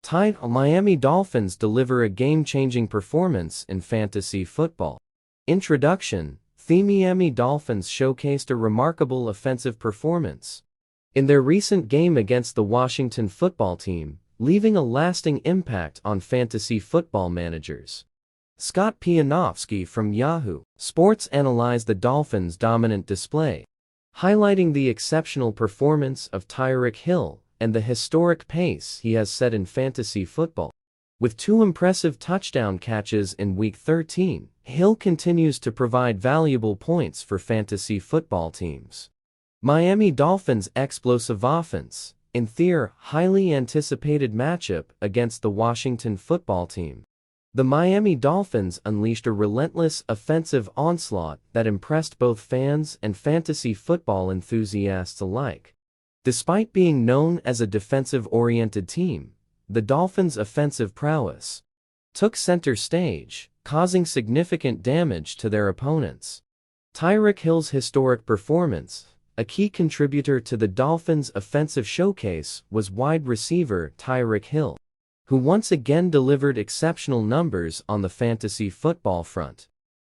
Title: Miami Dolphins deliver a game-changing performance in fantasy football. Introduction: The Miami Dolphins showcased a remarkable offensive performance in their recent game against the Washington football team, leaving a lasting impact on fantasy football managers. Scott Pianowski from Yahoo Sports analyzed the Dolphins' dominant display, highlighting the exceptional performance of Tyreek Hill and the historic pace he has set in fantasy football. With 2 impressive touchdown catches in Week 13, Hill continues to provide valuable points for fantasy football teams. Miami Dolphins' explosive offense in their highly anticipated matchup against the Washington football team. The Miami Dolphins unleashed a relentless offensive onslaught that impressed both fans and fantasy football enthusiasts alike. Despite being known as a defensive-oriented team, the Dolphins' offensive prowess took center stage, causing significant damage to their opponents. Tyreek Hill's historic performance, a key contributor to the Dolphins' offensive showcase, was wide receiver Tyreek Hill, who once again delivered exceptional numbers on the fantasy football front.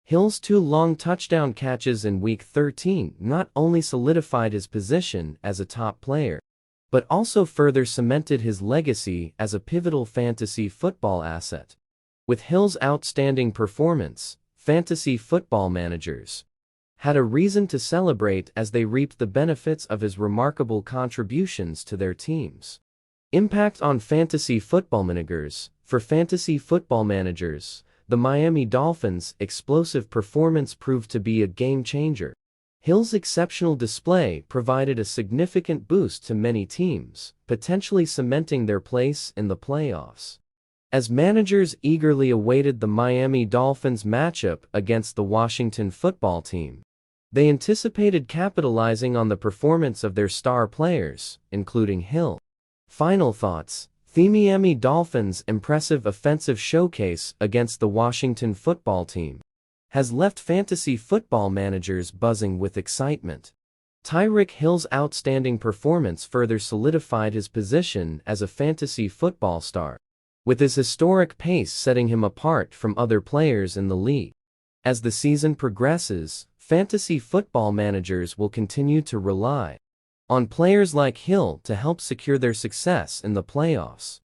Hill's 2 long touchdown catches in Week 13 not only solidified his position as a top player, but also further cemented his legacy as a pivotal fantasy football asset. With Hill's outstanding performance, fantasy football managers had a reason to celebrate as they reaped the benefits of his remarkable contributions to their teams. Impact on fantasy football managers. For fantasy football managers, the Miami Dolphins' explosive performance proved to be a game-changer. Hill's exceptional display provided a significant boost to many teams, potentially cementing their place in the playoffs. As managers eagerly awaited the Miami Dolphins' matchup against the Washington football team, they anticipated capitalizing on the performance of their star players, including Hill. Final thoughts: the Miami Dolphins' impressive offensive showcase against the Washington football team has left fantasy football managers buzzing with excitement. Tyreek Hill's outstanding performance further solidified his position as a fantasy football star, with his historic pace setting him apart from other players in the league. As the season progresses, fantasy football managers will continue to rely on players like Hill to help secure their success in the playoffs.